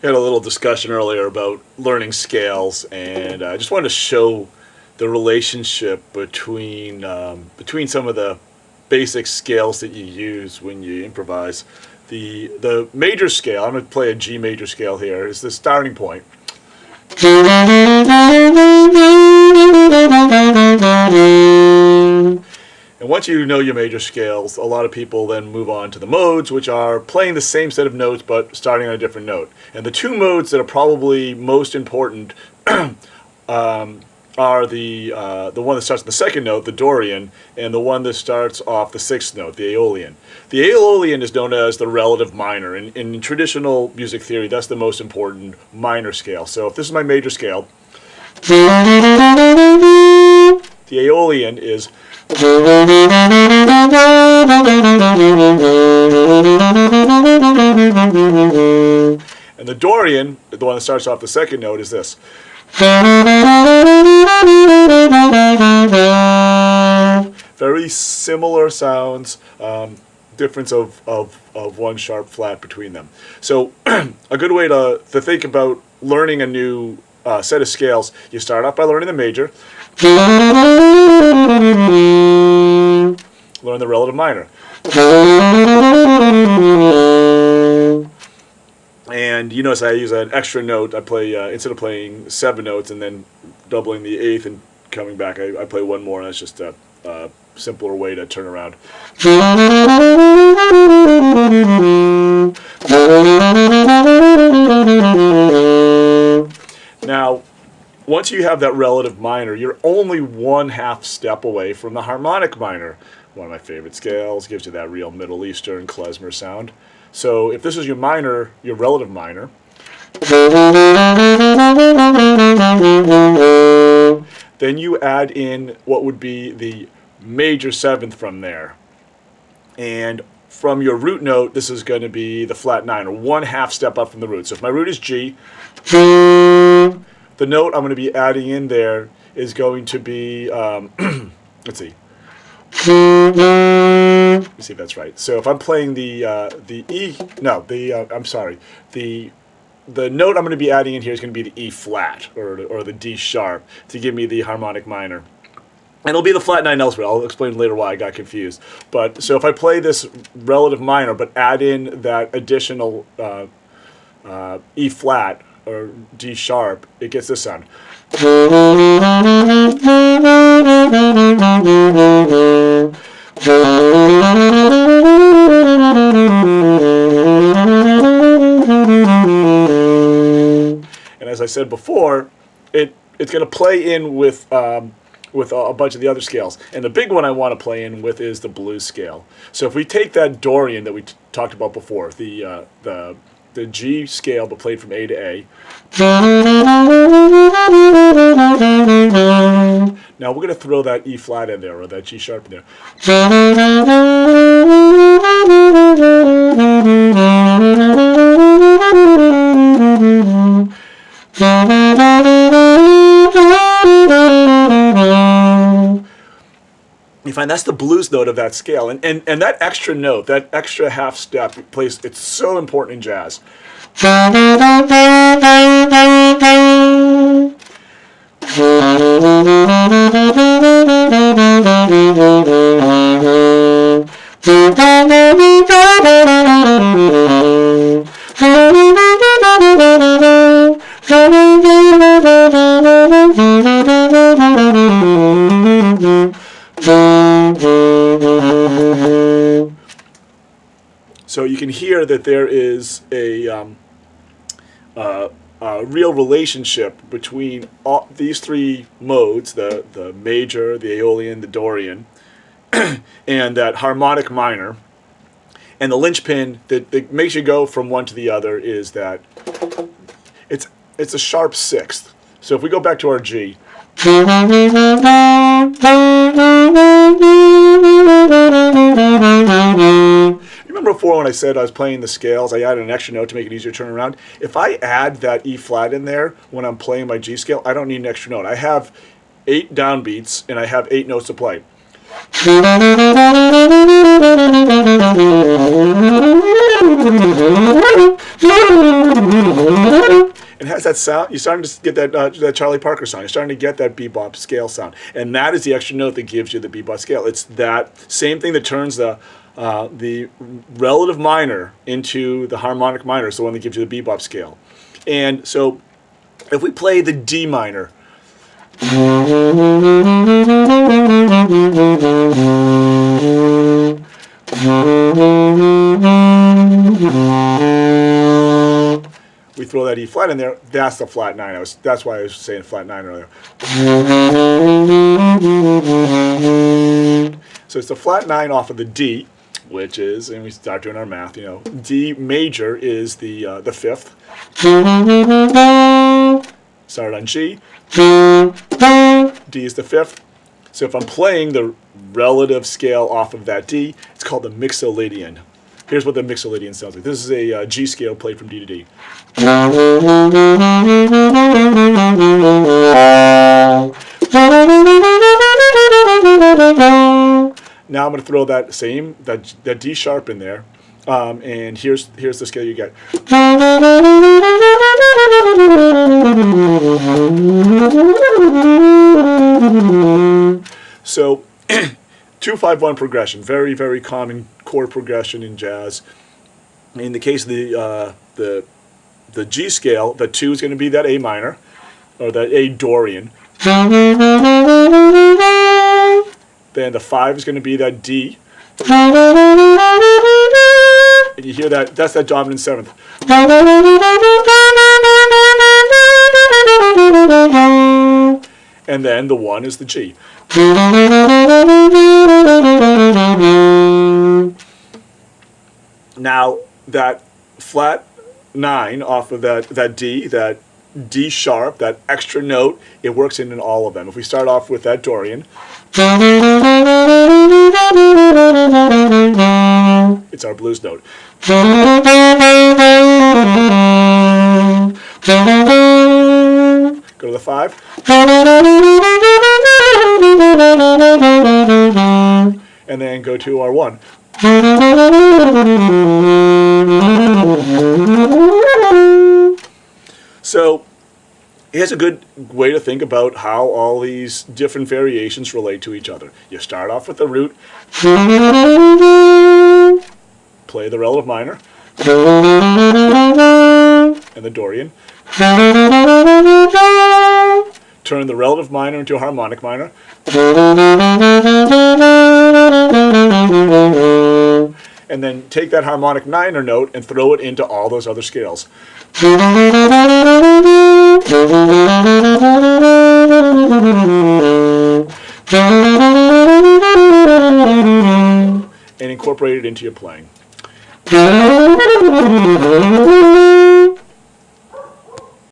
We had a little discussion earlier about learning scales, and I just wanted to show the relationship between some of the basic scales that you use when you improvise. The major scale, I'm going to play a G major scale here, is the starting point. And once you know your major scales, a lot of people then move on to the modes, which are playing the same set of notes but starting on a different note. And the two modes that are probably most important are the one that starts on the second note, the Dorian, and the one that starts off the sixth note, the Aeolian. The Aeolian is known as the relative minor. In traditional music theory, that's the most important minor scale. So if this is my major scale, the Aeolian is. And the Dorian, the one that starts off the second note, is this. Very similar sounds, difference of one sharp flat between them. So a good way to think about learning a new set of scales, you start off by learning the major, learn the relative minor. And you notice I use an extra note. I play, instead of playing 7 notes and then doubling the 8th and coming back, I play one more, and that's just a simpler way to turn around. Now, once you have that relative minor, you're only 1/2 step away from the harmonic minor. One of my favorite scales, gives you that real Middle Eastern klezmer sound. So if this is your minor, your relative minor, then you add in what would be the major 7th from there. And from your root note, this is going to be the flat 9, or 1/2 step up from the root. So if my root is G, the note I'm going to be adding in there is going to be, let's see. Let me see if that's right. So if I'm playing the E, no, I'm sorry, the note I'm going to be adding in here is going to be the E flat, or the D sharp, to give me the harmonic minor. And it'll be the flat 9 elsewhere. I'll explain later why I got confused. But so if I play this relative minor, but add in that additional E flat or D sharp, it gets this sound. And as I said before, it's going to play in with a bunch of the other scales. And the big one I want to play in with is the blues scale. So if we take that Dorian that we talked about before, the G scale but played from A to A. Now we're going to throw that E flat in there, or that G sharp in there. You find that's the blues note of that scale, and that extra note, that extra 1/2 step, it's so important in jazz. So you can hear that there is a real relationship between these 3 modes, the major, the Aeolian, the Dorian, and that harmonic minor. And the linchpin that makes you go from one to the other is that it's a sharp 6th. So if we go back to our G, remember before when I said I was playing the scales, I added an extra note to make it easier to turn around? If I add that E flat in there when I'm playing my G scale, I don't need an extra note. I have 8 downbeats and I have 8 notes to play. has that sound. You're starting to get that Charlie Parker sound. You're starting to get that bebop scale sound, and that is the extra note that gives you the bebop scale. It's that same thing that turns the relative minor into the harmonic minor. It's the one that gives you the bebop scale. And so, if we play the D minor. We throw that E flat in there. That's the flat 9. That's why I was saying flat 9 earlier. So it's the flat 9 off of the D, which is, and we start doing our math. D major is the 5th. Started on G. D is the 5th. So if I'm playing the relative scale off of that D, it's called the mixolydian. Here's what the mixolydian sounds like. This is a G scale played from D to D. Now I'm going to throw that D sharp in there, and here's the scale you get. So 2-5-1 progression, very, very common chord progression in jazz. In the case of the G scale, the 2 is going to be that A minor, or that A Dorian. Then the 5 is going to be that D. And you hear that, that's that dominant 7th. And then the 1 is the G. Now, that flat 9 off of that D, that D sharp, that extra note, it works in all of them. If we start off with that Dorian, it's our blues note. Go to the 5. And then go to our 1. So here's a good way to think about how all these different variations relate to each other. You start off with the root, play the relative minor, and the Dorian, turn the relative minor into a harmonic minor, and then take that harmonic 9er note and throw it into all those other scales. And incorporate it into your playing.